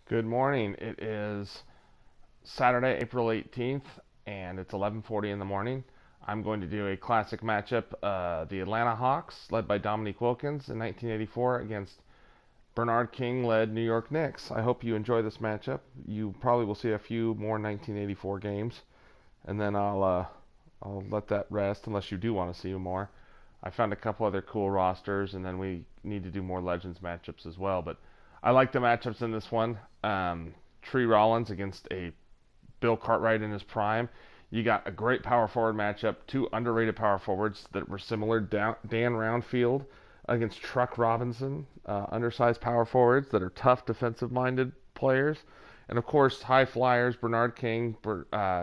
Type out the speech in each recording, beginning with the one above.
Good morning. It is Saturday, April 18th, and it's 11:40 in the morning. I'm going to do a classic matchup, the Atlanta Hawks, led by Dominique Wilkins in 1984, against Bernard King-led New York Knicks. I hope you enjoy this matchup. You probably will see a few more 1984 games, and then I'll let that rest unless you do want to see more. I found a couple other cool rosters, and then we need to do more Legends matchups as well. But I like the matchups in this one. Tree Rollins against a Bill Cartwright in his prime. You got a great power forward matchup, two underrated power forwards that were similar. Dan Roundfield against Truck Robinson, undersized power forwards that are tough defensive-minded players. And of course, high flyers, Bernard King,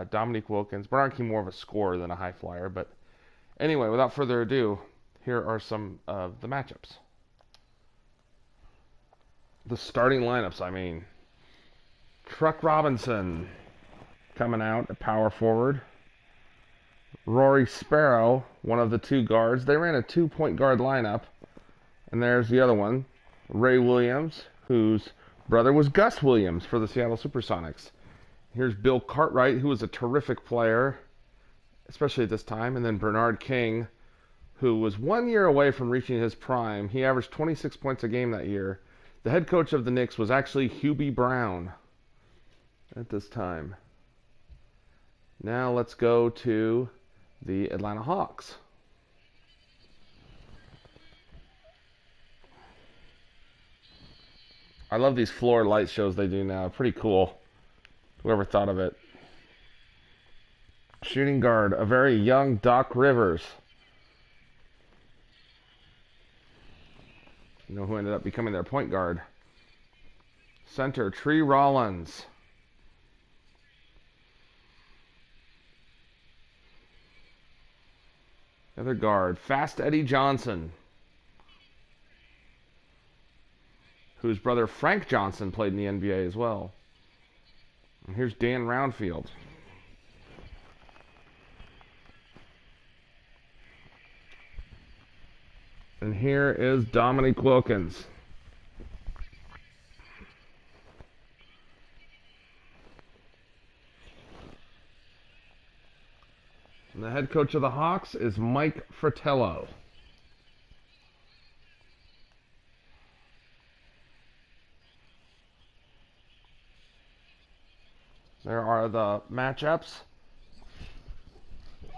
Dominique Wilkins. Bernard King more of a scorer than a high flyer. But anyway, without further ado, here are some of the matchups. The starting lineups, I mean. Truck Robinson coming out at power forward. Rory Sparrow, one of the two guards. They ran a two-point guard lineup. And there's the other one, Ray Williams, whose brother was Gus Williams for the Seattle Supersonics. Here's Bill Cartwright, who was a terrific player, especially at this time. And then Bernard King, who was 1 year away from reaching his prime. He averaged 26 points a game that year. The head coach of the Knicks was actually Hubie Brown at this time. Now let's go to the Atlanta Hawks. I love these floor light shows they do now. Pretty cool. Whoever thought of it. Shooting guard, a very young Doc Rivers. You know who ended up becoming their point guard. Center, Tree Rollins. Other guard, Fast Eddie Johnson, whose brother Frank Johnson played in the NBA as well. And here's Dan Roundfield. And here is Dominique Wilkins. And the head coach of the Hawks is Mike Fratello. There are the matchups.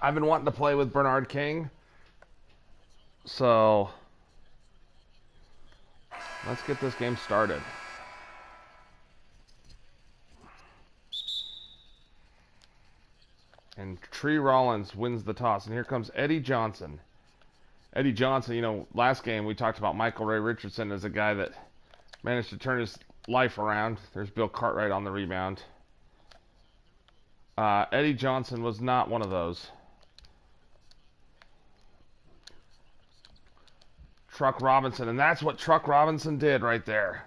I've been wanting to play with Bernard King, so let's get this game started. And Tree Rollins wins the toss. And here comes Eddie Johnson. Eddie Johnson, you know, last game we talked about Michael Ray Richardson as a guy that managed to turn his life around. There's Bill Cartwright on the rebound. Eddie Johnson was not one of those. Truck Robinson, and that's what Truck Robinson did right there.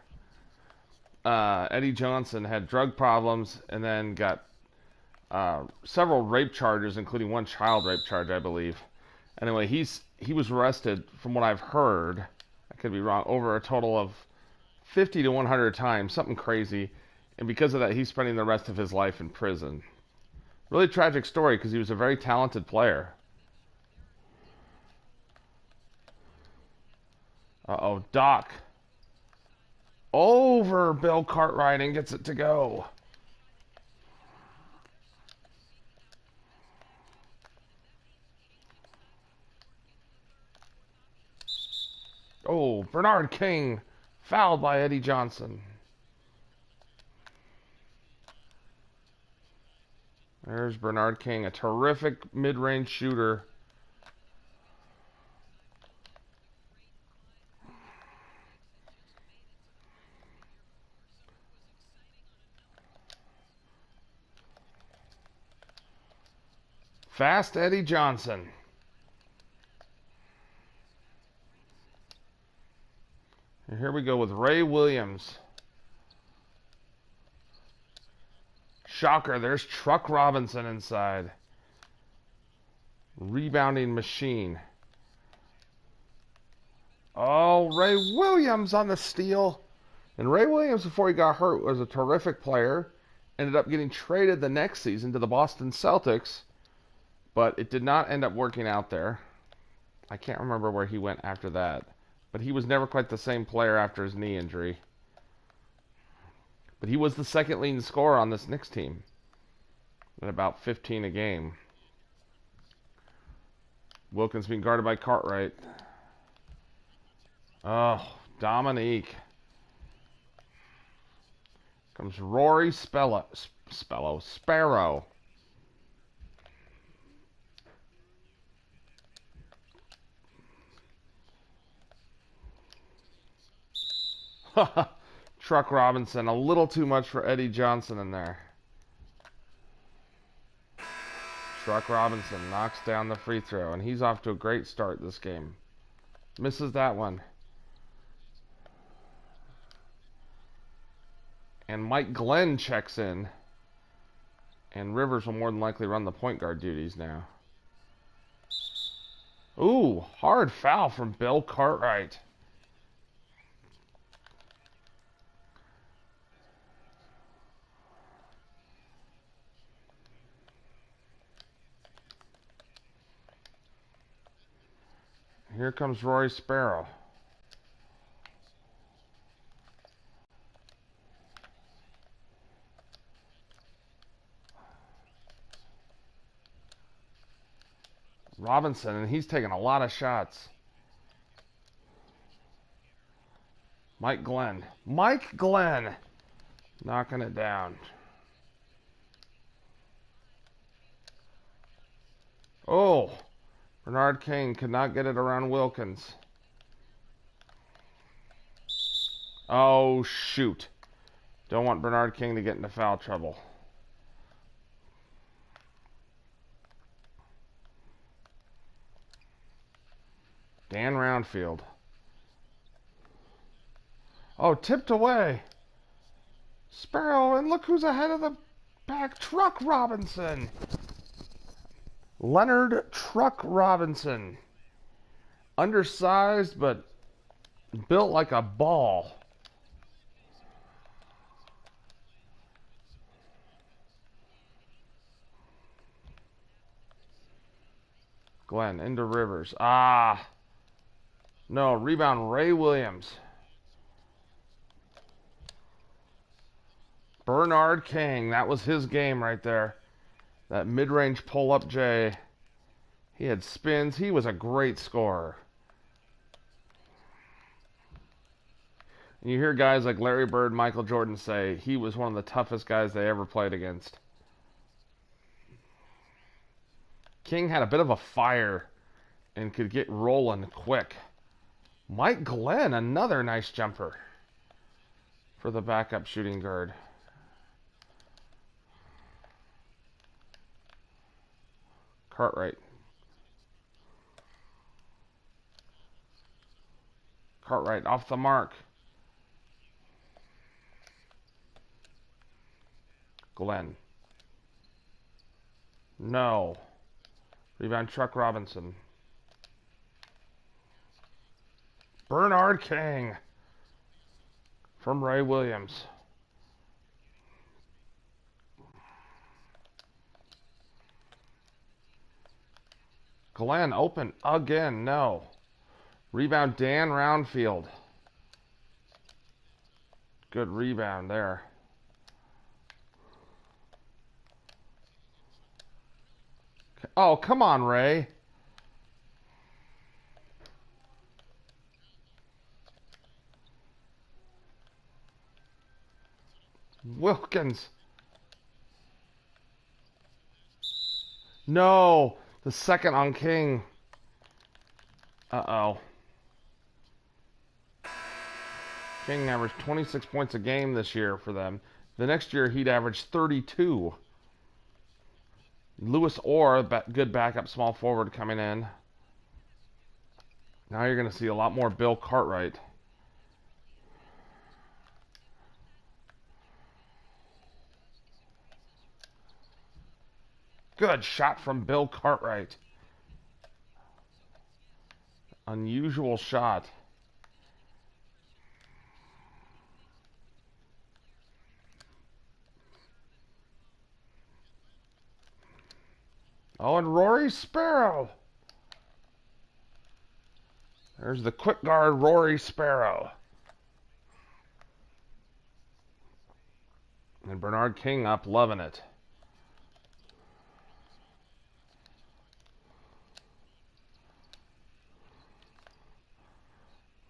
Eddie Johnson had drug problems and then got several rape charges, including one child rape charge, I believe. Anyway, he was arrested, from what I've heard, I could be wrong, over a total of 50 to 100 times, something crazy. And because of that, he's spending the rest of his life in prison. Really tragic story because he was a very talented player. Uh-oh, Doc. Over Bill Cartwright and gets it to go. Oh, Bernard King fouled by Eddie Johnson. There's Bernard King, a terrific mid-range shooter. Fast Eddie Johnson. And here we go with Ray Williams. Shocker, there's Truck Robinson inside. Rebounding machine. Oh, Ray Williams on the steal. And Ray Williams, before he got hurt, was a terrific player. Ended up getting traded the next season to the Boston Celtics, but it did not end up working out there. I can't remember where he went after that, but he was never quite the same player after his knee injury. But he was the second leading scorer on this Knicks team at about 15 a game. Wilkins being guarded by Cartwright. Oh, Dominique. Comes Rory Sparrow. Truck Robinson, a little too much for Eddie Johnson in there. Truck Robinson knocks down the free throw, and he's off to a great start this game. Misses that one. And Mike Glenn checks in. And Rivers will more than likely run the point guard duties now. Ooh, hard foul from Bill Cartwright. Here comes Rory Sparrow. Robinson, and he's taking a lot of shots. Mike Glenn. Mike Glenn knocking it down. Oh, Bernard King could not get it around Wilkins. Oh, shoot. Don't want Bernard King to get into foul trouble. Dan Roundfield. Oh, tipped away. Sparrow, and look who's ahead of the back. Truck Robinson. Leonard Truck Robinson. Undersized, but built like a ball. Glenn into Rivers. Ah. No, rebound Ray Williams. Bernard King. That was his game right there. That mid-range pull-up J. He had spins. He was a great scorer. And you hear guys like Larry Bird, Michael Jordan say he was one of the toughest guys they ever played against. King had a bit of a fire and could get rolling quick. Mike Glenn, another nice jumper for the backup shooting guard. Cartwright. Cartwright off the mark. Glenn. No. Rebound Truck Robinson. Bernard King from Ray Williams. Glenn open again. No. Rebound Dan Roundfield. Good rebound there. Oh, come on, Ray. Wilkins. No. The second on King. Uh-oh. King averaged 26 points a game this year for them. The next year, he'd average 32. Lewis Orr, good backup small forward coming in. Now you're going to see a lot more Bill Cartwright. Good shot from Bill Cartwright. Unusual shot. Oh, and Rory Sparrow. There's the quick guard, Rory Sparrow. And Bernard King up, loving it.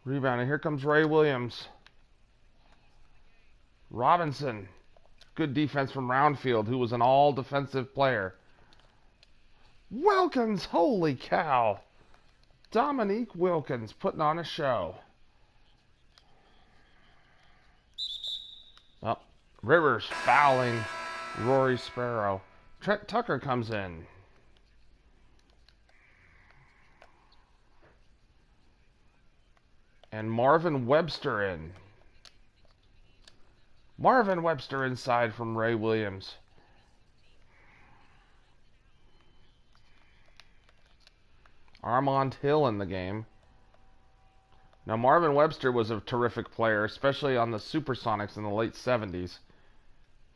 Rebound, and here comes Ray Williams. Robinson. Good defense from Roundfield, who was an all-defensive player. Wilkins, holy cow. Dominique Wilkins putting on a show. Oh, Rivers fouling Rory Sparrow. Trent Tucker comes in. And Marvin Webster in. Marvin Webster inside from Ray Williams. Armand Hill in the game. Now, Marvin Webster was a terrific player, especially on the Supersonics in the late 70s,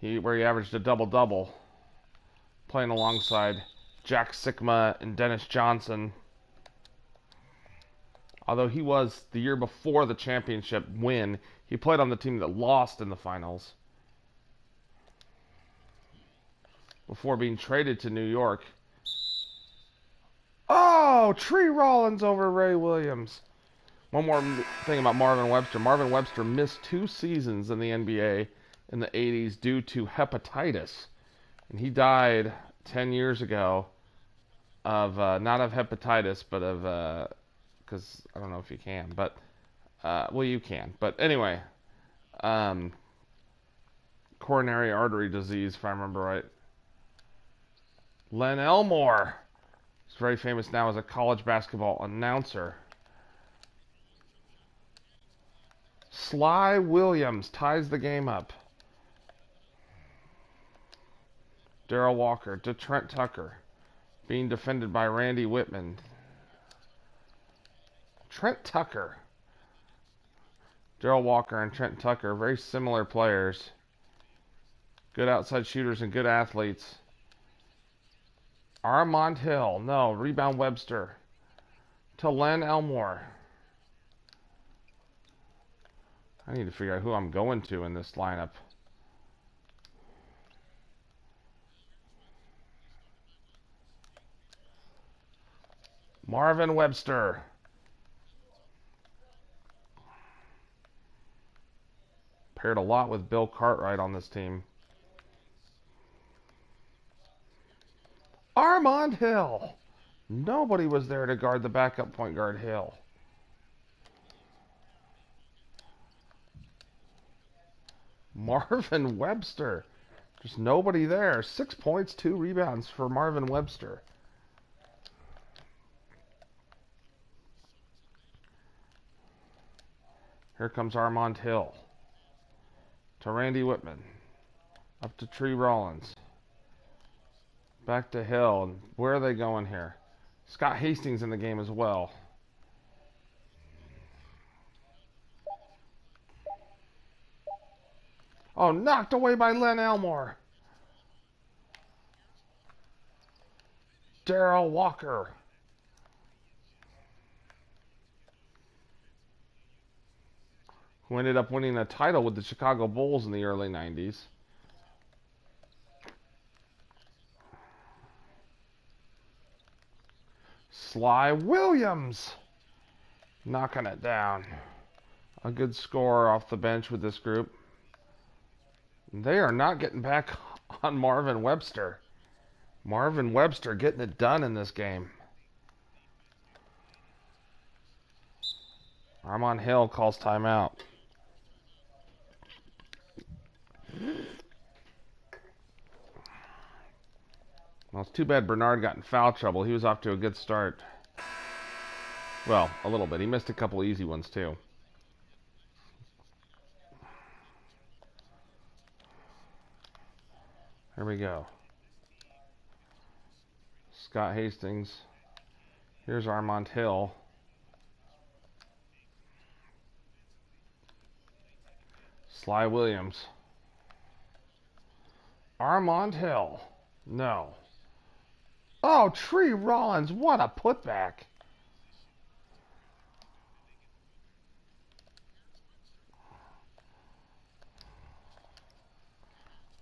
where he averaged a double-double, playing alongside Jack Sikma and Dennis Johnson. Although he was, the year before the championship win, he played on the team that lost in the finals before being traded to New York. Oh, Tree Rollins over Ray Williams. One more thing about Marvin Webster. Marvin Webster missed 2 seasons in the NBA in the 80s due to hepatitis. And he died 10 years ago of, not of hepatitis, but of, because I don't know if you can, but, well, you can. But anyway, coronary artery disease, if I remember right. Len Elmore is very famous now as a college basketball announcer. Sly Williams ties the game up. Darrell Walker to Trent Tucker, being defended by Randy Whitman. Trent Tucker. Darrell Walker and Trent Tucker, very similar players. Good outside shooters and good athletes. Armand Hill, no, rebound Webster. To Len Elmore. I need to figure out who I'm going to in this lineup. Marvin Webster. Paired a lot with Bill Cartwright on this team. Armand Hill. Nobody was there to guard the backup point guard Hill. Marvin Webster. Just nobody there. 6 points, 2 rebounds for Marvin Webster. Here comes Armand Hill. To Randy Whitman. Up to Tree Rollins. Back to Hill. Where are they going here? Scott Hastings in the game as well. Oh, knocked away by Len Elmore. Darrell Walker. Who ended up winning a title with the Chicago Bulls in the early 90s. Sly Williams knocking it down. A good score off the bench with this group. They are not getting back on Marvin Webster. Marvin Webster getting it done in this game. Armand Hill calls timeout. Well, it's too bad Bernard got in foul trouble. He was off to a good start. Well, a little bit. He missed a couple easy ones, too. Here we go. Scott Hastings. Here's Armand Hill. Sly Williams. Armand Hill. No. Oh, Tree Rollins, what a putback.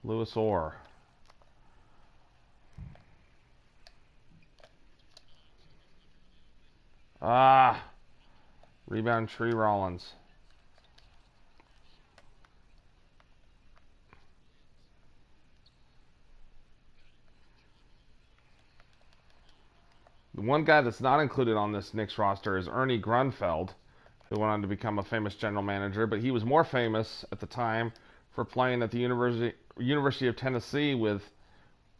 Lewis Orr. Ah, rebound Tree Rollins. The one guy that's not included on this Knicks roster is Ernie Grunfeld, who went on to become a famous general manager, but he was more famous at the time for playing at the University of Tennessee with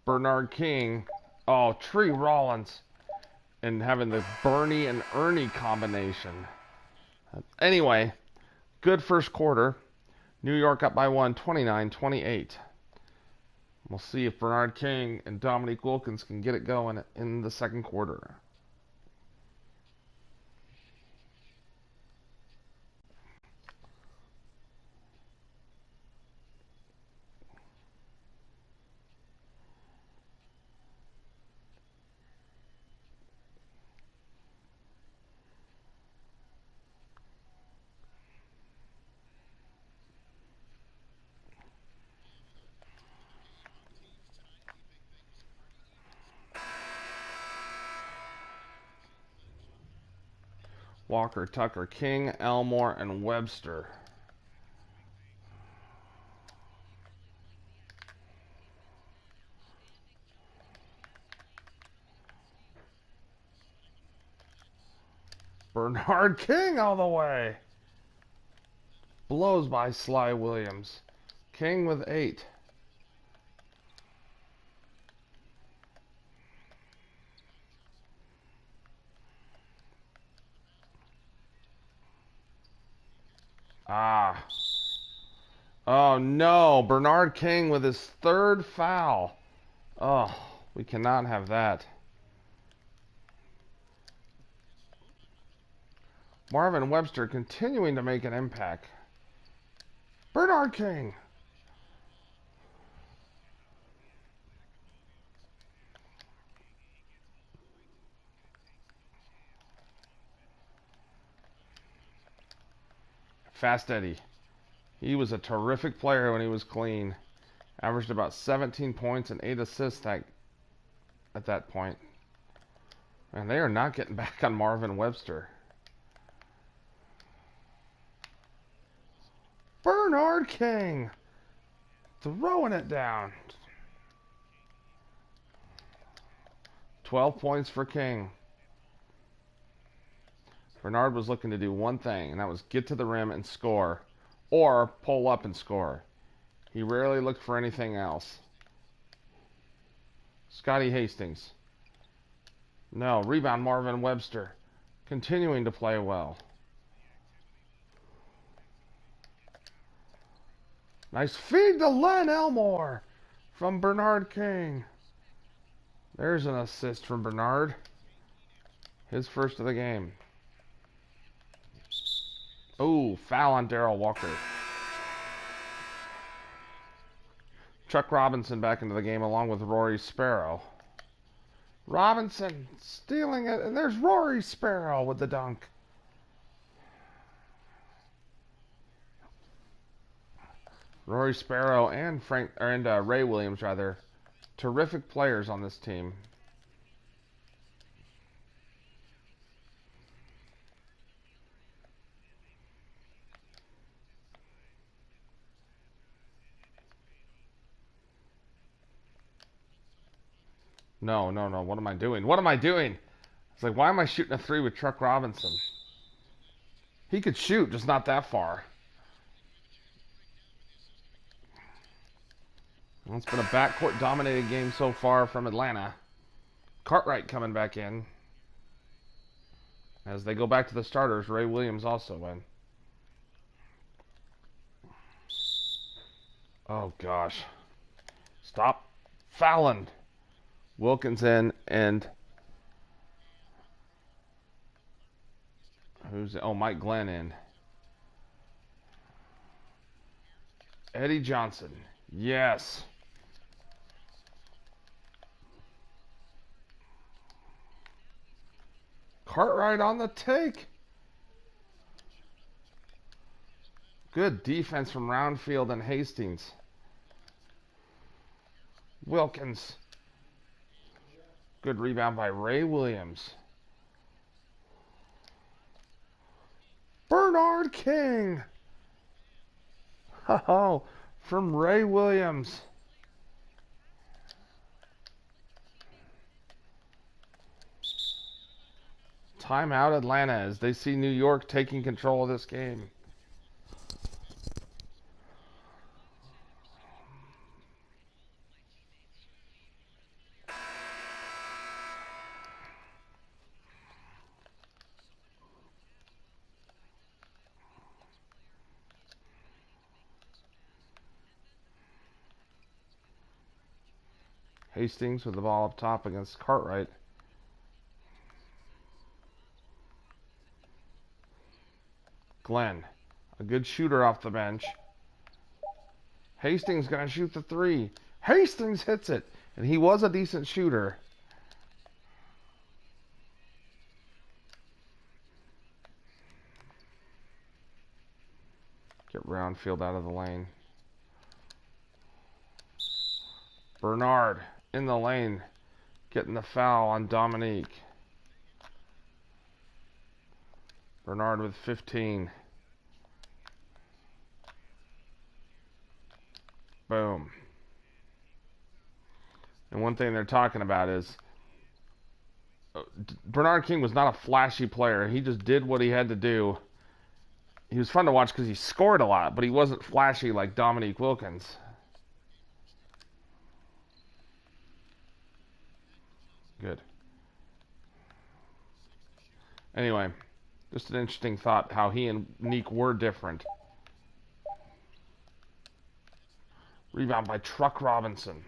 Bernard King. Oh, Tree Rollins. And having the Bernie and Ernie combination. Anyway, good first quarter. New York up by one, 29-28. We'll see if Bernard King and Dominique Wilkins can get it going in the second quarter. Walker, Tucker, King, Elmore, and Webster. Bernard King all the way. Blows by Sly Williams. King with 8. Ah. Oh no, Bernard King with his 3rd foul. Oh, we cannot have that. Marvin Webster continuing to make an impact. Bernard King. Fast Eddie. He was a terrific player when he was clean. Averaged about 17 points and 8 assists at that point. And they are not getting back on Marvin Webster. Bernard King. Throwing it down. 12 points for King. Bernard was looking to do one thing, and that was get to the rim and score, or pull up and score. He rarely looked for anything else. Scotty Hastings. No, rebound Marvin Webster. Continuing to play well. Nice feed to Len Elmore from Bernard King. There's an assist from Bernard. His first of the game. Oh, foul on Darrell Walker. Chuck Robinson back into the game along with Rory Sparrow. Robinson stealing it, and there's Rory Sparrow with the dunk. Rory Sparrow and Ray Williams, rather, terrific players on this team. No. What am I doing? What am I doing? It's like, why am I shooting a 3 with Chuck Robinson? He could shoot, just not that far. Well, it's been a backcourt dominated game so far from Atlanta. Cartwright coming back in. As they go back to the starters, Ray Williams also in. Oh, gosh. Stop fouling. Wilkins in, and Mike Glenn in. Eddie Johnson. Yes. Cartwright on the take. Good defense from Roundfield and Hastings. Wilkins. Good rebound by Ray Williams. Bernard King. Oh, from Ray Williams. Timeout Atlanta as they see New York taking control of this game. Hastings with the ball up top against Cartwright. Glenn, a good shooter off the bench. Hastings going to shoot the three. Hastings hits it, and he was a decent shooter. Get Roundfield out of the lane. Bernard in the lane, getting the foul on Dominique. Bernard with 15. Boom. And one thing they're talking about is Bernard King was not a flashy player. He just did what he had to do. He was fun to watch because he scored a lot, but he wasn't flashy like Dominique Wilkins. Good. Anyway, just an interesting thought how he and Neek were different. Rebound by Truck Robinson.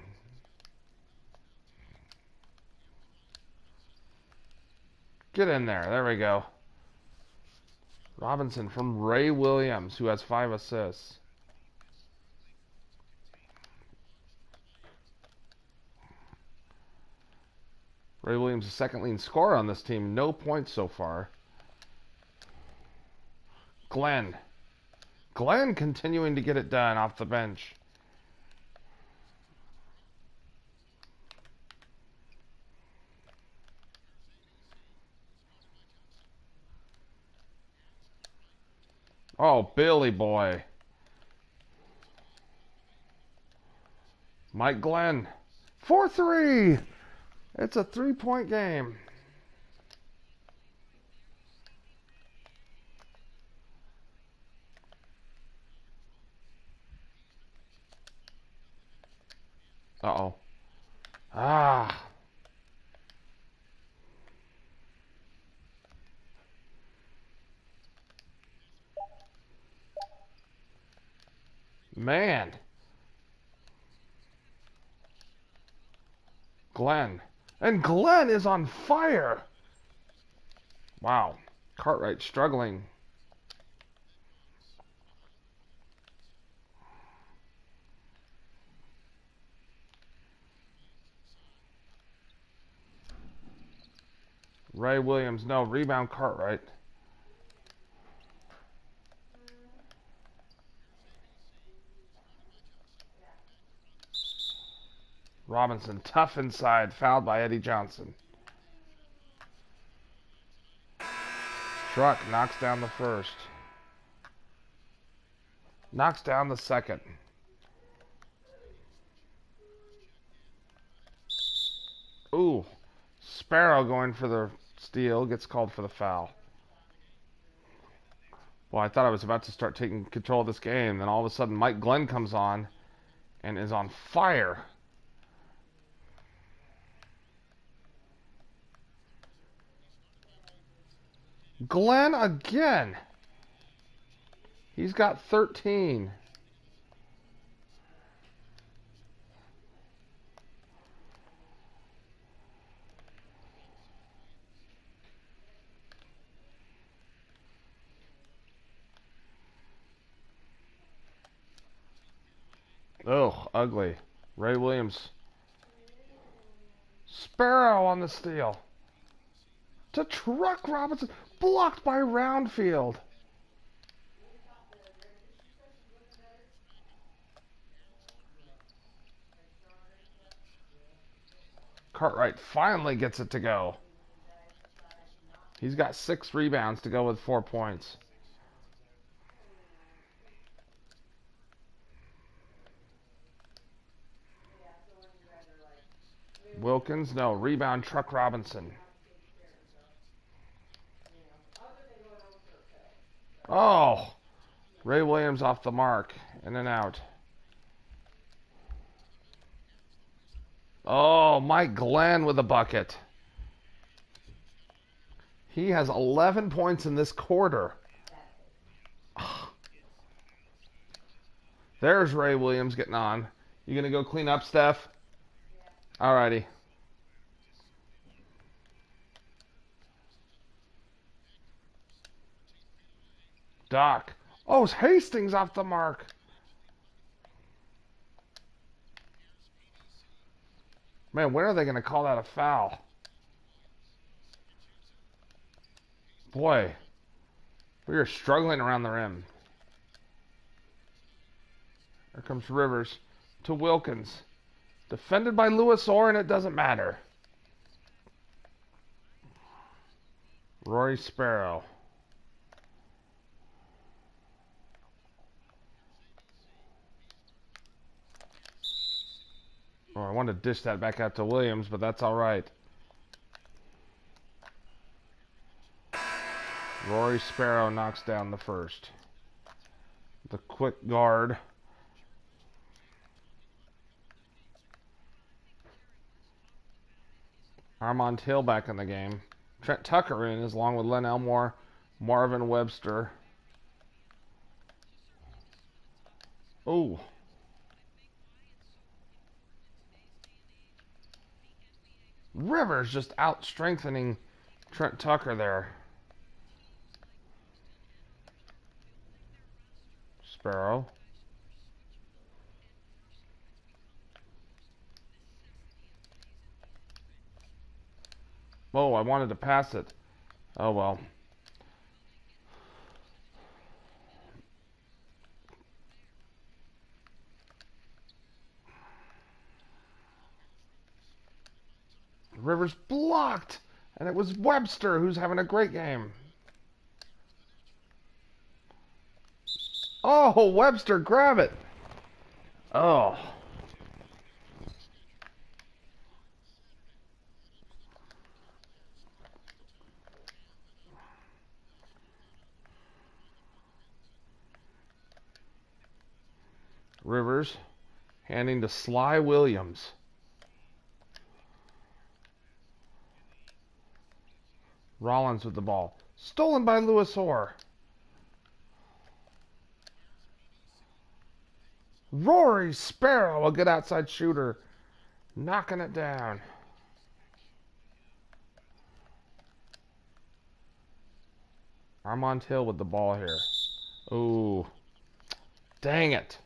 Get in there. There we go. Robinson from Ray Williams, who has 5 assists. Ray Williams, the second leading scorer on this team. No points so far. Glenn. Glenn continuing to get it done off the bench. Oh, Billy boy. Mike Glenn. 4-3. It's a 3-point game. Uh-oh. Ah. Man. Glenn. And Glenn is on fire. Wow. Cartwright struggling. Ray Williams, no. Rebound Cartwright. Robinson, tough inside, fouled by Eddie Johnson. Truck knocks down the first. Knocks down the second. Ooh. Sparrow going for the steal, gets called for the foul. Well, I thought I was about to start taking control of this game, then all of a sudden Mike Glenn comes on and is on fire. Glenn again. He's got 13. Oh, ugly. Ray Williams. Sparrow on the steal. to Truck Robinson. Blocked by Roundfield. Cartwright finally gets it to go. He's got 6 rebounds to go with 4 points. Wilkins, no. Rebound, Truck Robinson. Oh! Ray Williams off the mark. In and out. Oh, Mike Glenn with a bucket. He has 11 points in this quarter. There's Ray Williams getting on. You gonna go clean up, Steph? Alrighty. Doc. Oh, it's Hastings off the mark. Man, when are they going to call that a foul? Boy, we are struggling around the rim. Here comes Rivers to Wilkins. Defended by Lewis Orr, and it doesn't matter. Rory Sparrow. Oh, I wanted to dish that back out to Williams, but that's all right. Rory Sparrow knocks down the first. The quick guard. Armand Hill back in the game. Trent Tucker in, along with Len Elmore, Marvin Webster. Ooh. Rivers just out-strengthening Trent Tucker there. Sparrow. Oh, I wanted to pass it. Oh, well. Rivers blocked, and it was Webster who's having a great game. Oh, Webster, grab it. Oh. Rivers handing to Sly Williams. Rollins with the ball. Stolen by Lewis Orr. Rory Sparrow, a good outside shooter. Knocking it down. Armand Hill with the ball here. Ooh. Dang it.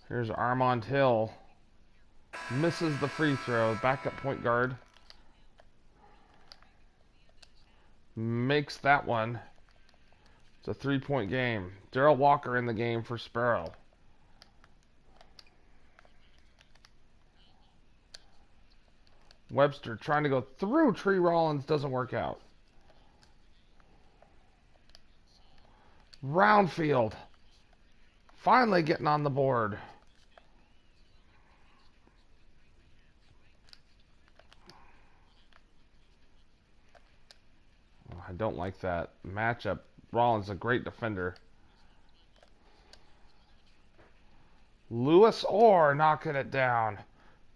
Here's Armand Hill. Misses the free throw. Backup point guard. Makes that one. It's a 3-point game. Darrell Walker in the game for Sparrow. Webster trying to go through Tree Rollins. Doesn't work out. Roundfield. Finally getting on the board. Oh, I don't like that matchup. Rollins a great defender. Lewis Orr knocking it down.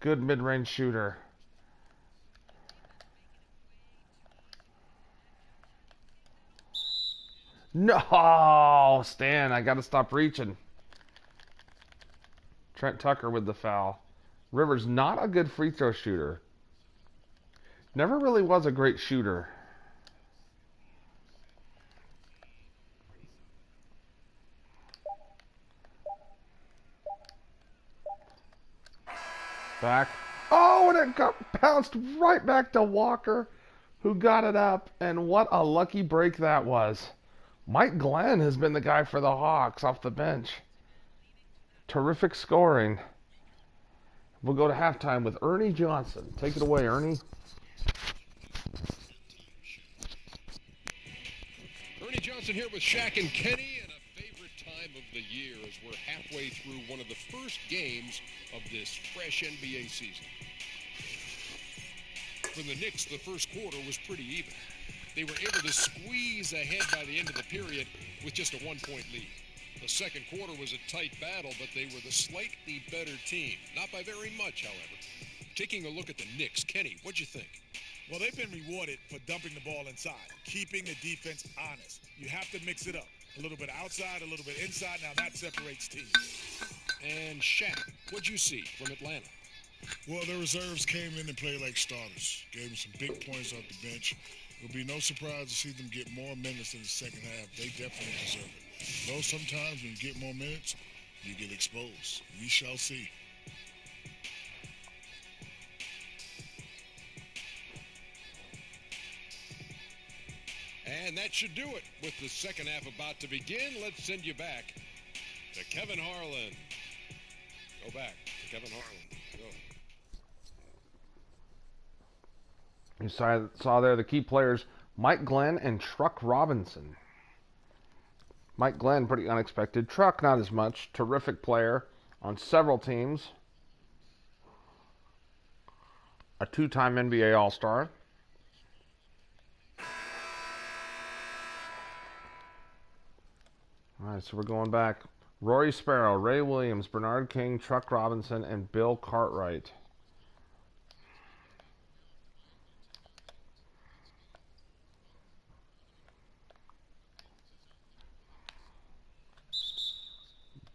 Good mid-range shooter. No, Stan, I got to stop reaching. Trent Tucker with the foul. Rivers not a good free throw shooter. Never really was a great shooter. Back. Oh, and it got bounced right back to Walker, who got it up, and what a lucky break that was. Mike Glenn has been the guy for the Hawks off the bench. Terrific scoring. We'll go to halftime with Ernie Johnson. Take it away, Ernie. Ernie Johnson here with Shaq and Kenny, and a favorite time of the year as we're halfway through one of the first games of this fresh NBA season. For the Knicks, the first quarter was pretty even. They were able to squeeze ahead by the end of the period with just a one-point lead. The second quarter was a tight battle, but they were the slightly better team. Not by very much, however. Taking a look at the Knicks, Kenny, what'd you think? Well, they've been rewarded for dumping the ball inside, keeping the defense honest. You have to mix it up. A little bit outside, a little bit inside. Now that separates teams. And Shaq, what'd you see from Atlanta? Well, the reserves came in and played like starters. Gave them some big points off the bench. It'll be no surprise to see them get more minutes in the second half. They definitely deserve it. Though sometimes when you get more minutes, you get exposed. We shall see. And that should do it. With the second half about to begin, let's send you back to Kevin Harlan. Go back to Kevin Harlan. Go. You saw there the key players, Mike Glenn and Truck Robinson. Mike Glenn, pretty unexpected. Truck, not as much. Terrific player on several teams. A two-time NBA All-Star. All right, so we're going back. Rory Sparrow, Ray Williams, Bernard King, Truck Robinson, and Bill Cartwright.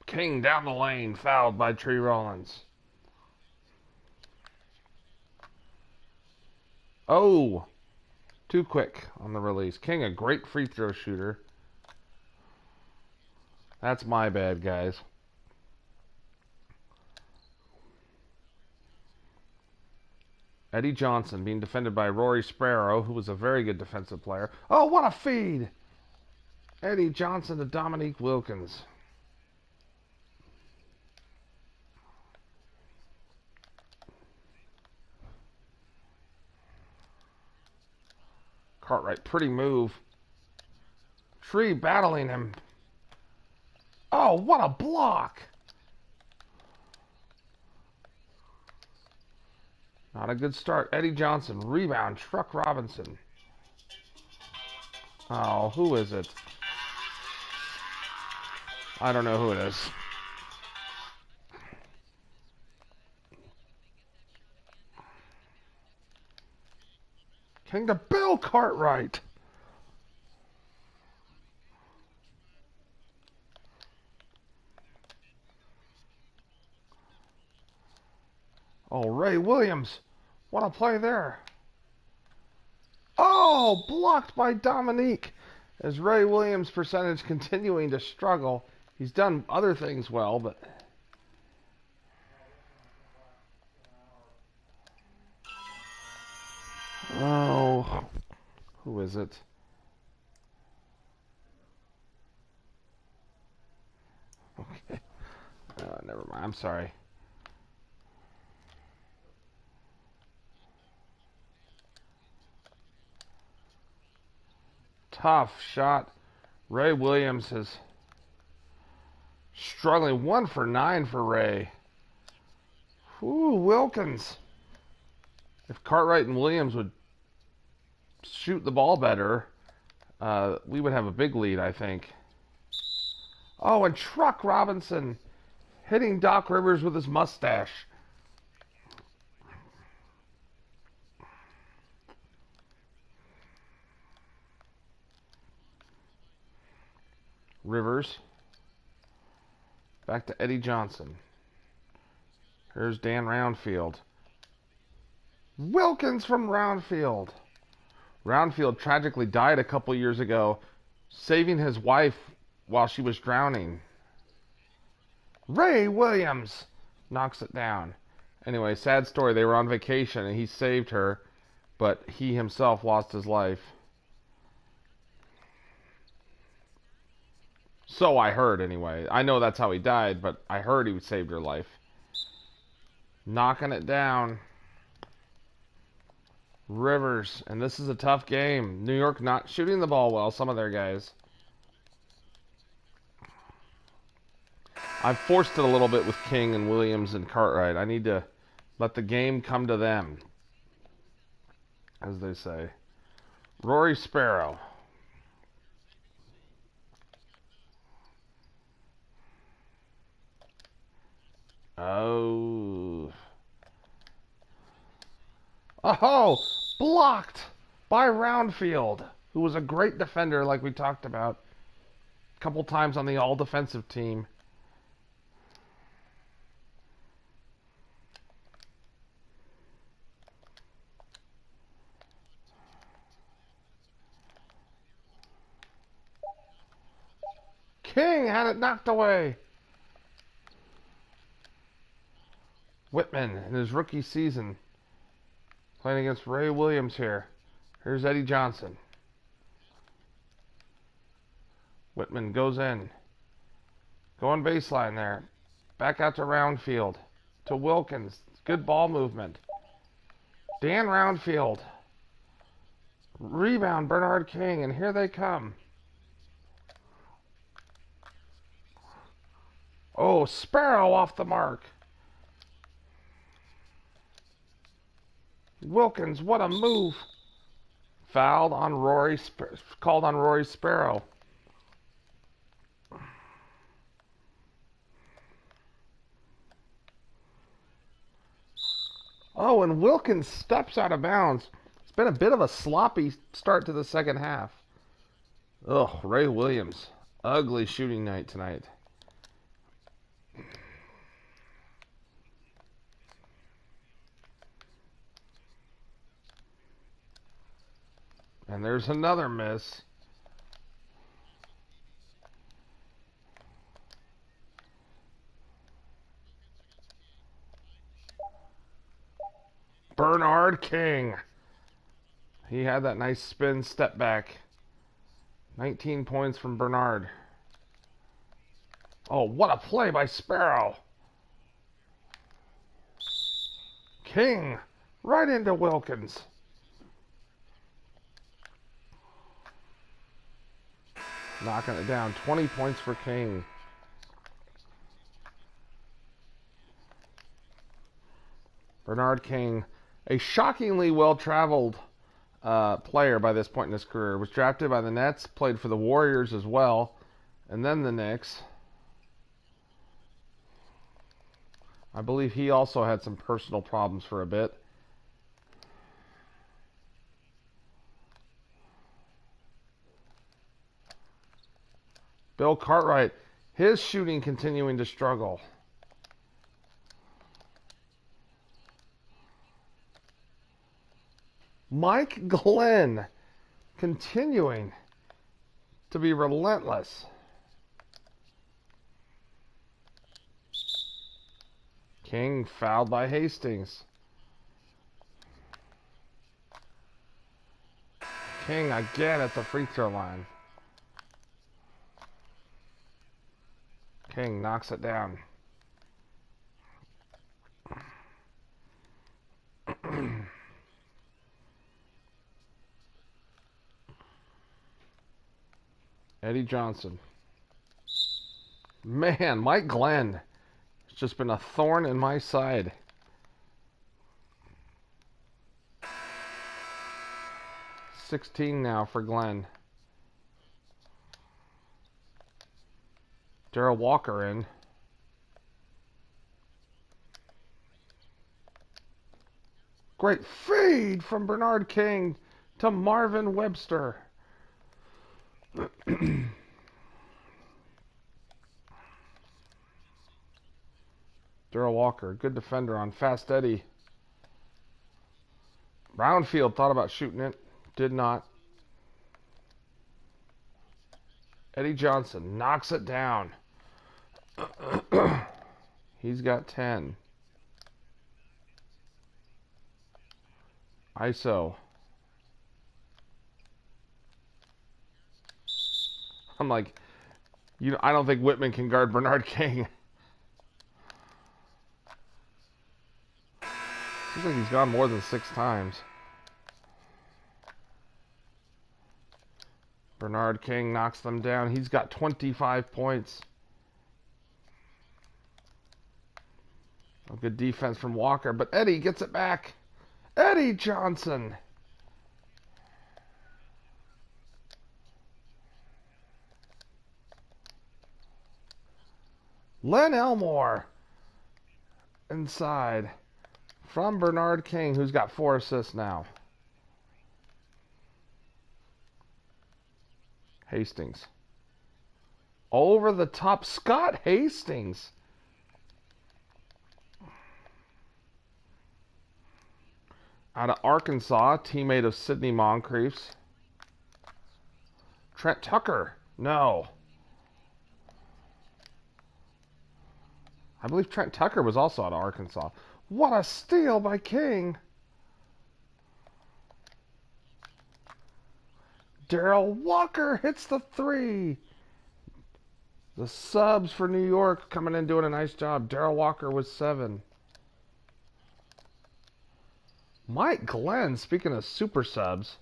King down the lane, fouled by Tree Rollins. Oh, too quick on the release. King, a great free throw shooter. That's my bad, guys. Eddie Johnson being defended by Rory Sparrow, who was a very good defensive player. Oh, what a feed! Eddie Johnson to Dominique Wilkins. Cartwright, pretty move. Tree battling him. Oh, what a block! Not a good start. Eddie Johnson, rebound, Truck Robinson. Oh, who is it? I don't know who it is. King to Bill Cartwright. Oh, Ray Williams. What a play there. Oh, blocked by Dominique. As Ray Williams' percentage continuing to struggle. He's done other things well, but... Oh, who is it? Okay. Never mind. I'm sorry. Tough shot. Ray Williams is struggling. 1 for 9 for Ray. Ooh, Wilkins. If Cartwright and Williams would shoot the ball better, we would have a big lead, I think. Oh, and Truck Robinson hitting Doc Rivers with his mustache. Rivers. Back to Eddie Johnson. Here's Dan Roundfield. Wilkins from Roundfield. Roundfield tragically died a couple years ago, saving his wife while she was drowning. Ray Williams knocks it down. Anyway, sad story. They were on vacation and he saved her. but he himself lost his life. So I heard, anyway. I know that's how he died, but I heard he saved her life. Knocking it down. Rivers, and this is a tough game. New York not shooting the ball well, some of their guys. I've forced it a little bit with King and Williams and Cartwright. I need to let the game come to them, as they say. Rory Sparrow. Oh. Oh, blocked by Roundfield, who was a great defender like we talked about a couple times on the all-defensive team. King had it knocked away. Whitman in his rookie season playing against Ray Williams here. Here's Eddie Johnson. Whitman goes in. Going baseline there. Back out to Roundfield. To Wilkins. Good ball movement. Dan Roundfield. Rebound Bernard King, and here they come. Oh, Sparrow off the mark. Wilkins, what a move. Fouled on Rory, called on Rory Sparrow. Oh, and Wilkins steps out of bounds. It's been a bit of a sloppy start to the second half. Ugh, Ray Williams. Ugly shooting night tonight. And there's another miss. Bernard King. He had that nice spin step back. 19 points from Bernard. Oh, what a play by Sparrow. King right into Wilkins. Knocking it down. 20 points for King. Bernard King, a shockingly well-traveled player by this point in his career. Was drafted by the Nets, played for the Warriors as well, and then the Knicks. I believe he also had some personal problems for a bit. Bill Cartwright, his shooting continuing to struggle. Mike Glenn continuing to be relentless. King fouled by Hastings. King again at the free throw line. King knocks it down. Eddie Johnson. Man, Mike Glenn has just been a thorn in my side. $16 now for Glenn. Darrell Walker in. Great feed from Bernard King to Marvin Webster. Darrell Walker, good defender on Fast Eddie. Roundfield thought about shooting it, did not. Eddie Johnson knocks it down. He's got 10. ISO. I'm like, I don't think Whitman can guard Bernard King. Seems like he's gone more than 6 times. Bernard King knocks them down. He's got 25 points. A good defense from Walker, but Eddie gets it back. Eddie Johnson. Len Elmore inside from Bernard King, who's got 4 assists now. Hastings. Over the top, Scott Hastings. Out of Arkansas, teammate of Sidney Moncrief's. Trent Tucker. No. I believe Trent Tucker was also out of Arkansas. What a steal by King. Darrell Walker hits the 3. The subs for New York coming in doing a nice job. Darrell Walker was 7. Mike Glenn, speaking of super subs.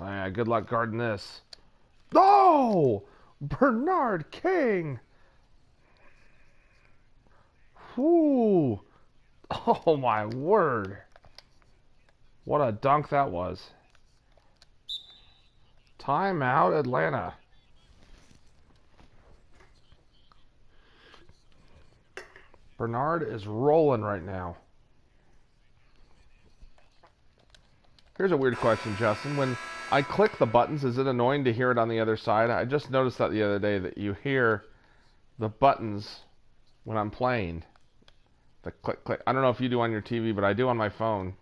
Oh, yeah, good luck guarding this. Oh! Bernard King! Whoo! Oh my word. What a dunk that was. Timeout, Atlanta. Bernard is rolling right now. Here's a weird question, Justin. When I click the buttons, is it annoying to hear it on the other side? I just noticed that the other day, that you hear the buttons when I'm playing. The click, click. I don't know if you do on your TV, but I do on my phone.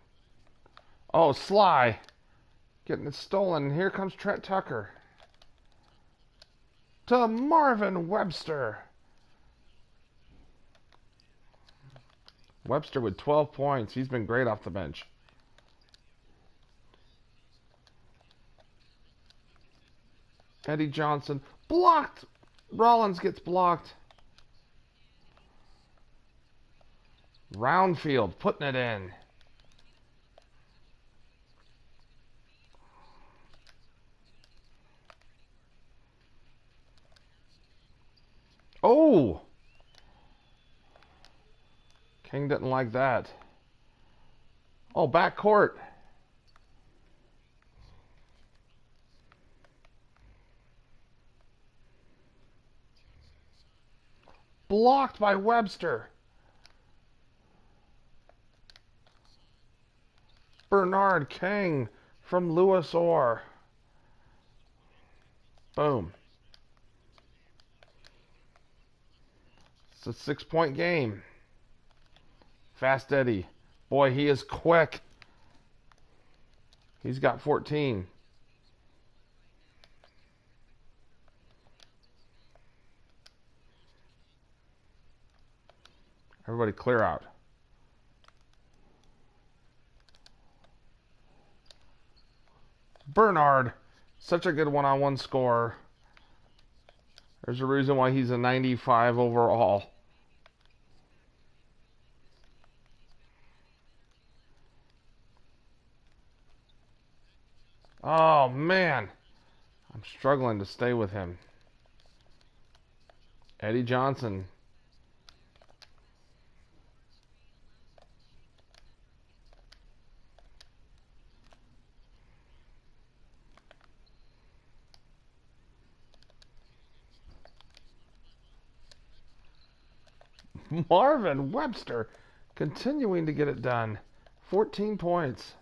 Oh, Sly. Getting it stolen. Here comes Trent Tucker. To Marvin Webster. Webster with 12 points. He's been great off the bench. Eddie Johnson. Blocked. Rollins gets blocked. Roundfield putting it in. Oh! King didn't like that. Oh, back court. Blocked by Webster. Bernard King from Lewis Orr. Boom. It's a 6-point game. Fast Eddie. Boy, he is quick. He's got 14. Everybody clear out. Bernard, such a good one-on-one scorer. There's a reason why he's a 95 overall. Oh, man. I'm struggling to stay with him. Eddie Johnson. Marvin Webster continuing to get it done. 14 points.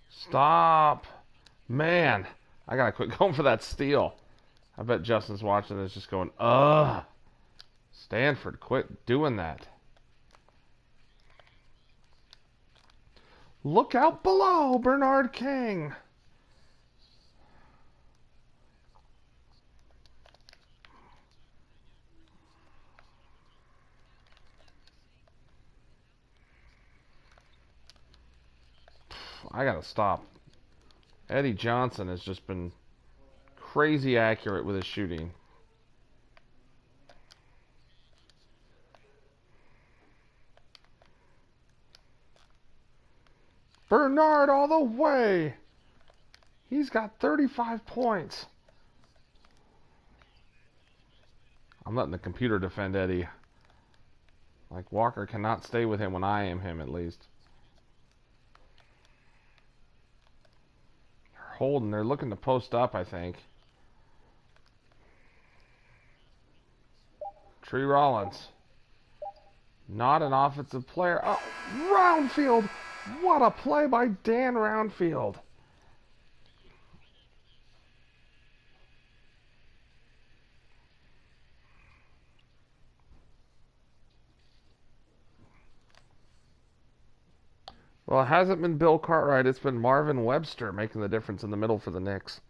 Stop. Man, I gotta quit going for that steal. I bet Justin's watching this just going, ugh. Stanford, quit doing that. Look out below, Bernard King. I gotta stop. Eddie Johnson has just been crazy accurate with his shooting. Bernard all the way. He's got 35 points. I'm letting the computer defend Eddie. Like, Walker cannot stay with him when I am him, at least. They're holding. They're looking to post up, I think. Tree Rollins. Not an offensive player. Oh, Roundfield. What a play by Dan Roundfield. Well, it hasn't been Bill Cartwright. It's been Marvin Webster making the difference in the middle for the Knicks.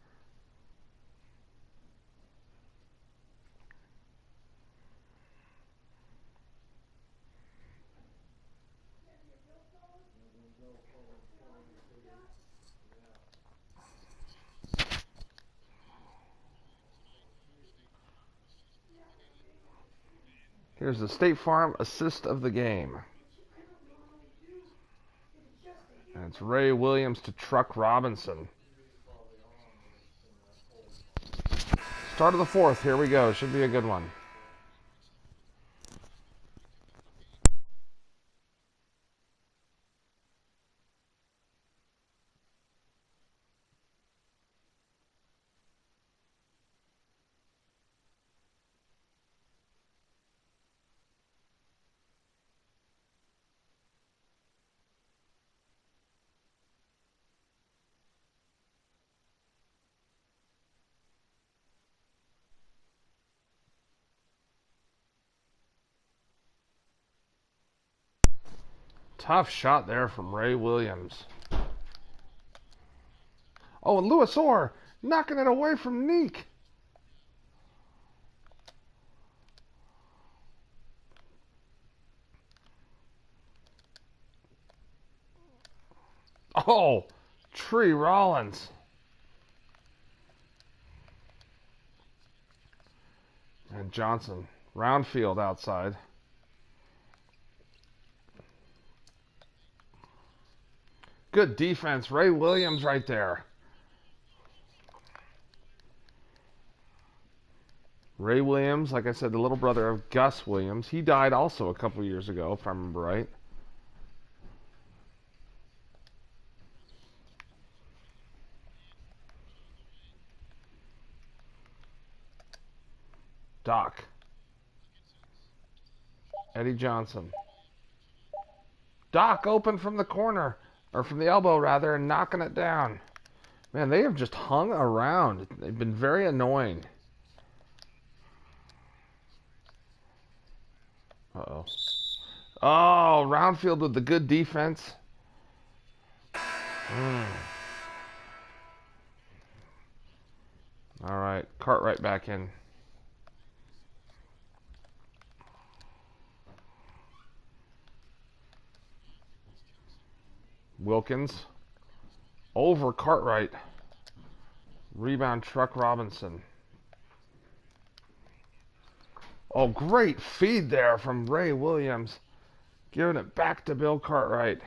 Here's the State Farm assist of the game. And it's Ray Williams to Truck Robinson. Start of the fourth. Here we go. Should be a good one. Tough shot there from Ray Williams. Oh, and Louis Orr knocking it away from Neek. Oh, Tree Rollins. And Johnson. Roundfield outside. Good defense. Ray Williams right there. Ray Williams, like I said, the little brother of Gus Williams. He died also a couple years ago, if I remember right. Doc. Eddie Johnson. Doc open from the corner, or from the elbow rather, and knocking it down. Man, they have just hung around. They've been very annoying. Uh-oh. Oh, Roundfield with the good defense. All right, Cartwright back in. Wilkins. Over Cartwright. Rebound Truck Robinson. Oh, great feed there from Ray Williams. Giving it back to Bill Cartwright.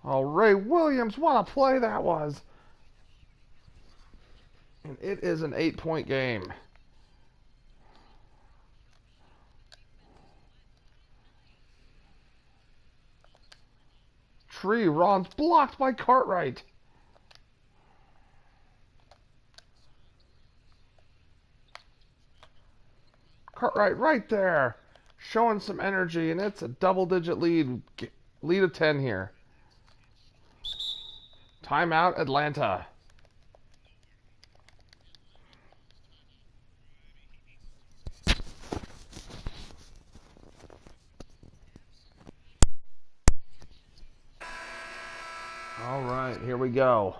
Oh, Ray Williams, what a play that was. And it is an 8-point game. Tree Rollins blocked by Cartwright. Cartwright right there. Showing some energy, and it's a double-digit lead. Lead of 10 here. Timeout, Atlanta. All right, here we go.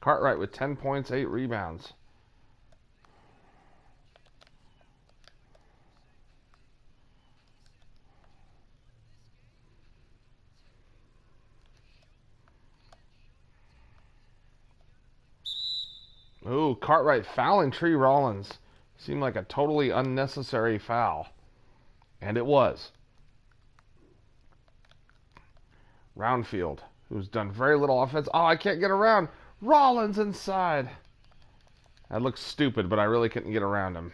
Cartwright with 10 points, 8 rebounds. Ooh, Cartwright fouling Tree Rollins. Seemed like a totally unnecessary foul. And it was. Roundfield, who's done very little offense. Oh, I can't get around. Rollins inside. That looks stupid, but I really couldn't get around him.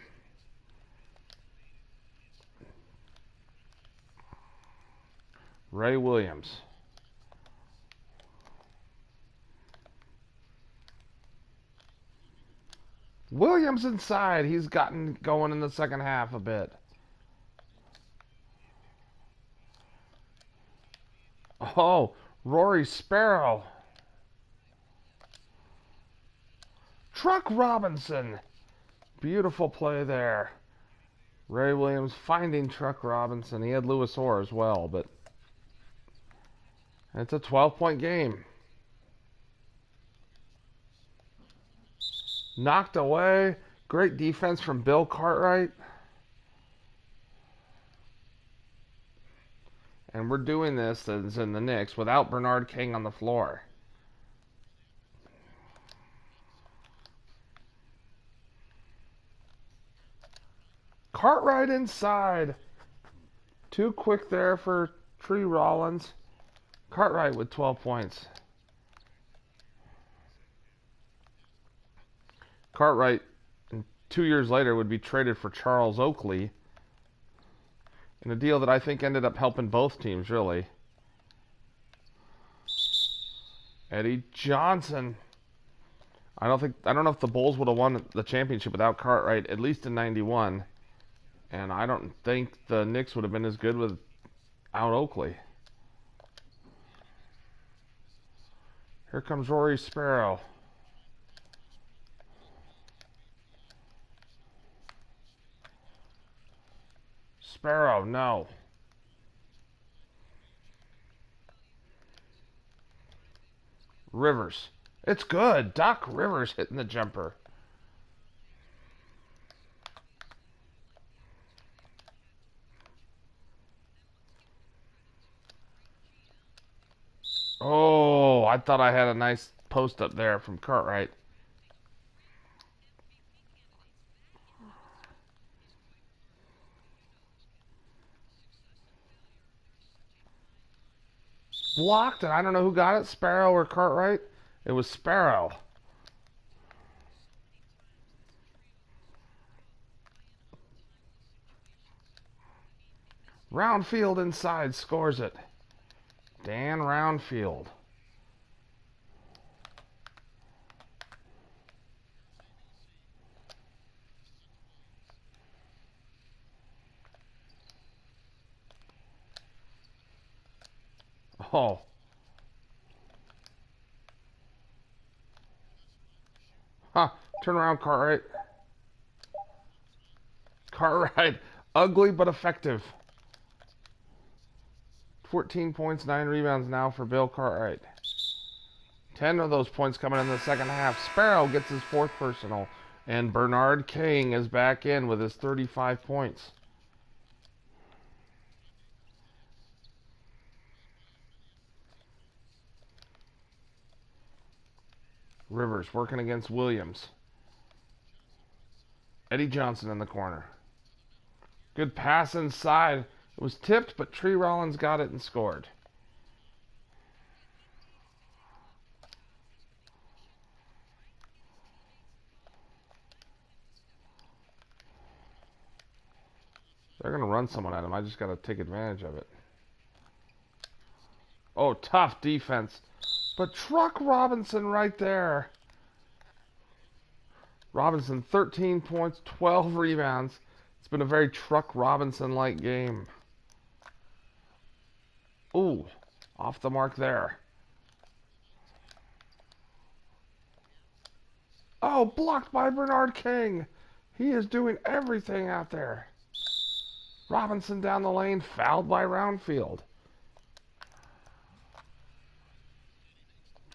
Ray Williams. Williams inside. He's gotten going in the second half a bit. Oh, Rory Sparrow. Truck Robinson. Beautiful play there. Ray Williams finding Truck Robinson. He had Lewis Orr as well, but it's a 12-point game. Knocked away. Great defense from Bill Cartwright. And we're doing this as in the Knicks without Bernard King on the floor. Cartwright inside. Too quick there for Tree Rollins. Cartwright with 12 points. Cartwright, 2 years later, would be traded for Charles Oakley in a deal that I think ended up helping both teams, really. Eddie Johnson. I don't know if the Bulls would have won the championship without Cartwright, at least in '91. And I don't think the Knicks would have been as good without Oakley. Here comes Rory Sparrow. Sparrow, no. Rivers. It's good. Doc Rivers hitting the jumper. Oh, I thought I had a nice post up there from Cartwright. Blocked, and I don't know who got it, Sparrow or Cartwright. It was Sparrow. Roundfield inside, scores it. Dan Roundfield. Oh. Huh. Turn around, Cartwright. Cartwright. Ugly but effective. 14 points, 9 rebounds now for Bill Cartwright. 10 of those points coming in the second half. Sparrow gets his fourth personal. And Bernard King is back in with his 35 points. Rivers working against Williams. Eddie Johnson in the corner. Good pass inside. It was tipped, but Tree Rollins got it and scored. They're going to run someone at him. I just got to take advantage of it. Oh, tough defense. But Truck Robinson right there. Robinson, 13 points, 12 rebounds. It's been a very Truck Robinson-like game. Ooh, off the mark there. Oh, blocked by Bernard King. He is doing everything out there. Robinson down the lane, fouled by Roundfield.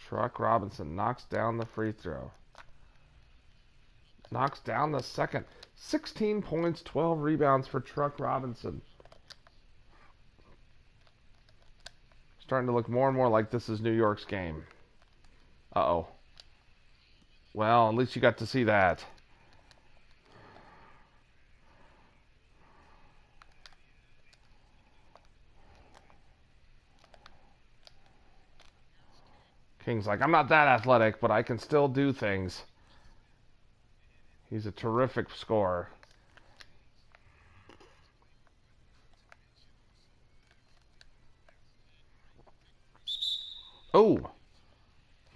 Truck Robinson knocks down the free throw. Knocks down the second. 16 points, 12 rebounds for Truck Robinson. Starting to look more and more like this is New York's game. Uh-oh. Well, at least you got to see that. King's like, I'm not that athletic, but I can still do things. He's a terrific scorer. Oh!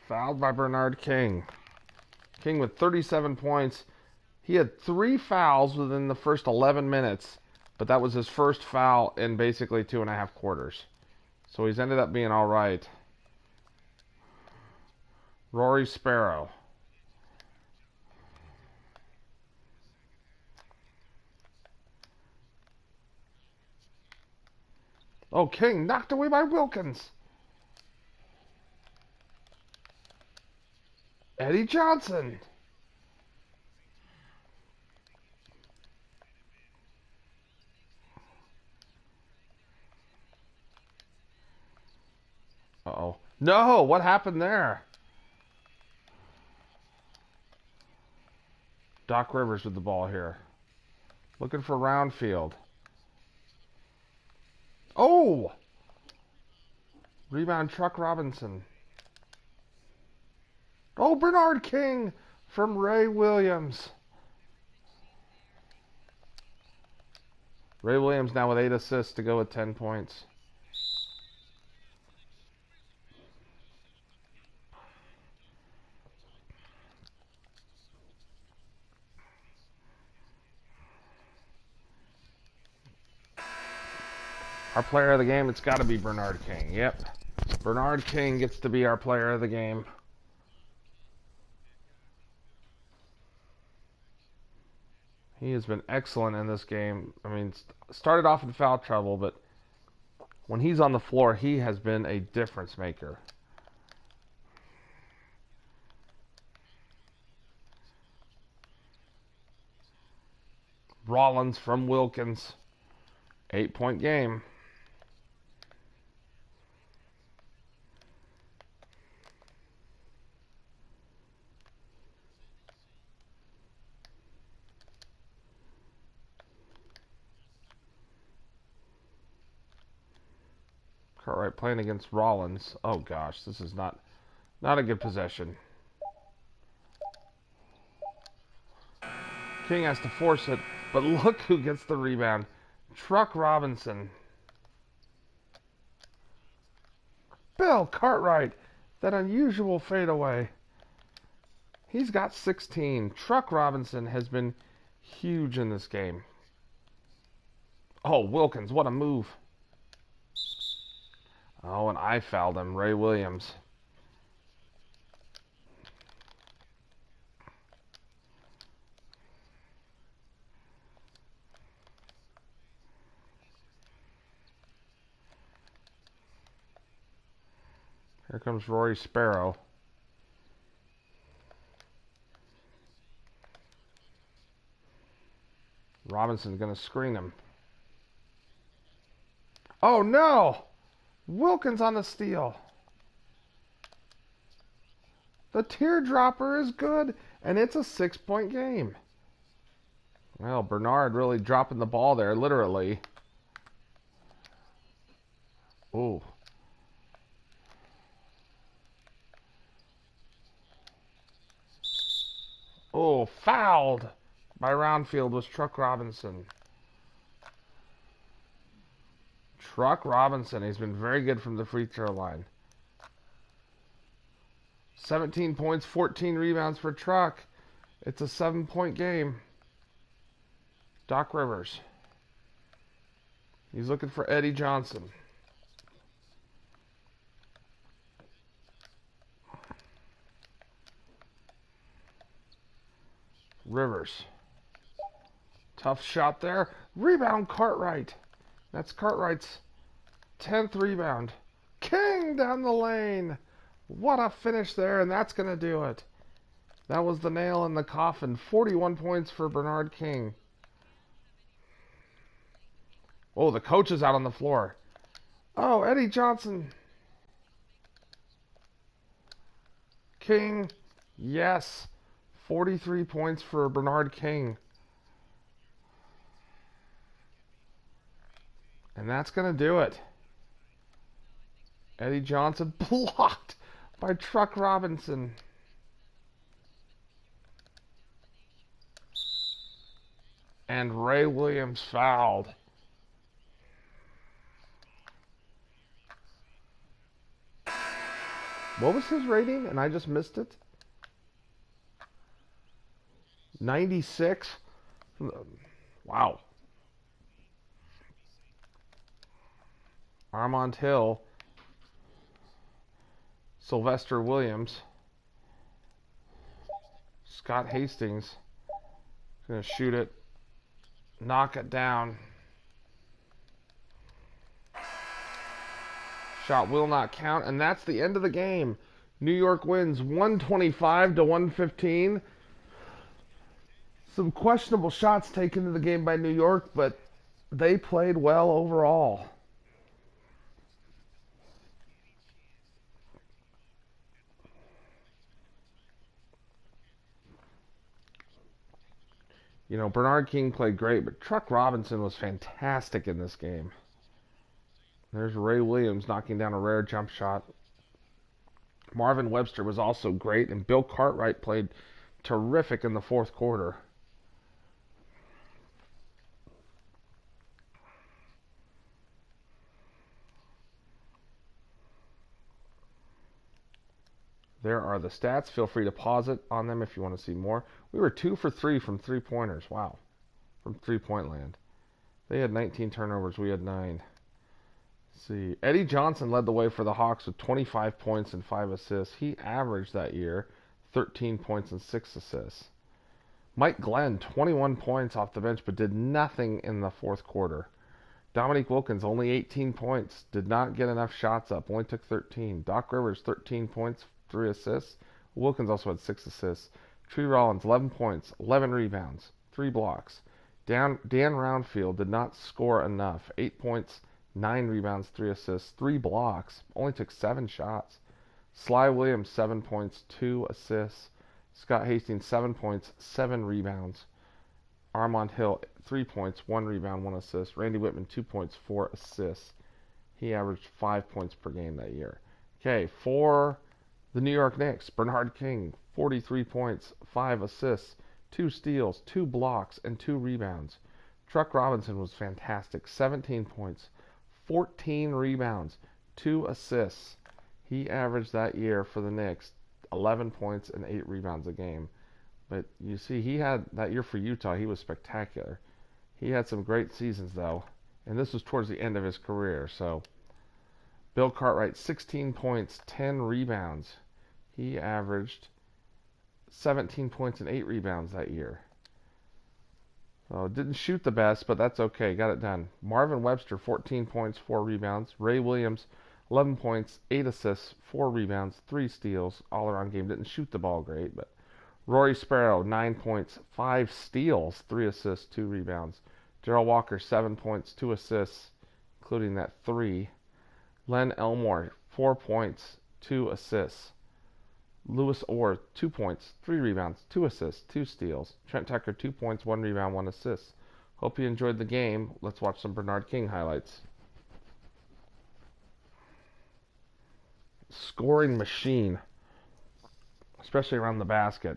Fouled by Bernard King. King with 37 points. He had 3 fouls within the first 11 minutes, but that was his first foul in basically 2.5 quarters. So he's ended up being all right. Rory Sparrow. Oh, King knocked away by Wilkins. Eddie Johnson. Uh-oh. No, what happened there? Doc Rivers with the ball here. Looking for round field. Oh! Rebound Truck Robinson. Oh, Bernard King from Ray Williams. Ray Williams now with 8 assists to go with 10 points. Our player of the game, it's got to be Bernard King. Yep. Bernard King gets to be our player of the game. He has been excellent in this game. I mean, started off in foul trouble, but when he's on the floor, he has been a difference maker. Rollins from Wilkins. 8-point game. Cartwright playing against Rollins. Oh gosh, this is not a good possession. King has to force it, but look who gets the rebound. Truck Robinson. Bill Cartwright, that unusual fadeaway. He's got 16. Truck Robinson has been huge in this game. Oh, Wilkins, what a move. Oh, and I fouled him, Ray Williams. Here comes Rory Sparrow. Robinson's going to screen him. Oh, no! Wilkins on the steal. The teardropper is good, and it's a 6-point game. Well, Bernard really dropping the ball there, literally. Ooh. Oh, fouled by Roundfield was Truck Robinson. Truck Robinson, he's been very good from the free throw line. 17 points, 14 rebounds for Truck. It's a 7-point game. Doc Rivers. He's looking for Eddie Johnson. Rivers. Tough shot there. Rebound Cartwright. That's Cartwright's 10th rebound. King down the lane. What a finish there, and that's going to do it. That was the nail in the coffin. 41 points for Bernard King. Oh, the coach is out on the floor. Oh, Eddie Johnson. King. Yes. 43 points for Bernard King. And that's going to do it. Eddie Johnson blocked by Truck Robinson. And Ray Williams fouled. What was his rating? And I just missed it. 96. Wow. Armand Hill. Sylvester Williams. Scott Hastings. Gonna shoot it. Knock it down. Shot will not count, and that's the end of the game. New York wins 125 to 115. Some questionable shots taken in the game by New York, but they played well overall. You know, Bernard King played great, but Truck Robinson was fantastic in this game. There's Ray Williams knocking down a rare jump shot. Marvin Webster was also great, and Bill Cartwright played terrific in the fourth quarter. There are the stats. Feel free to pause it on them if you want to see more. We were 2 for 3 from three-pointers. Wow. From three-point land. They had 19 turnovers. We had 9. Let's see. Eddie Johnson led the way for the Hawks with 25 points and 5 assists. He averaged that year 13 points and 6 assists. Mike Glenn, 21 points off the bench, but did nothing in the fourth quarter. Dominique Wilkins, only 18 points. Did not get enough shots up. Only took 13. Doc Rivers, 13 points, 3 assists. Wilkins also had 6 assists. Tree Rollins, 11 points, 11 rebounds, 3 blocks. Dan Roundfield did not score enough. 8 points, 9 rebounds, 3 assists, 3 blocks. Only took 7 shots. Sly Williams, 7 points, 2 assists. Scott Hastings, 7 points, 7 rebounds. Armand Hill, 3 points, 1 rebound, 1 assist. Randy Whitman, 2 points, 4 assists. He averaged 5 points per game that year. Okay, for the New York Knicks, Bernard King, 43 points, 5 assists, 2 steals, 2 blocks, and 2 rebounds. Truck Robinson was fantastic, 17 points, 14 rebounds, 2 assists. He averaged that year for the Knicks 11 points and 8 rebounds a game. But you see, he had that year for Utah, he was spectacular. He had some great seasons, though, and this was towards the end of his career. So, Bill Cartwright, 16 points, 10 rebounds. He averaged 17 points and 8 rebounds that year. So, didn't shoot the best, but that's okay. Got it done. Marvin Webster, 14 points, 4 rebounds. Ray Williams, 11 points, 8 assists, 4 rebounds, 3 steals. All-around game. Didn't shoot the ball great, but Rory Sparrow, 9 points, 5 steals, 3 assists, 2 rebounds. Gerald Walker, 7 points, 2 assists, including that 3. Len Elmore, 4 points, 2 assists. Lewis Orr, 2 points, 3 rebounds, 2 assists, 2 steals. Trent Tucker, 2 points, 1 rebound, 1 assist. Hope you enjoyed the game. Let's watch some Bernard King highlights. Scoring machine, especially around the basket.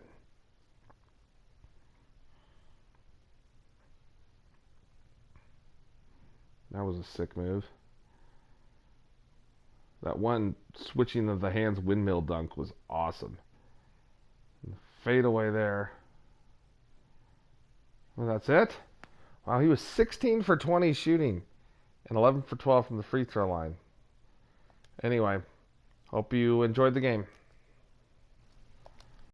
That was a sick move. That one switching of the hands windmill dunk was awesome. Fade away there. Well, that's it. Wow, he was 16 for 20 shooting and 11 for 12 from the free throw line. Anyway, hope you enjoyed the game.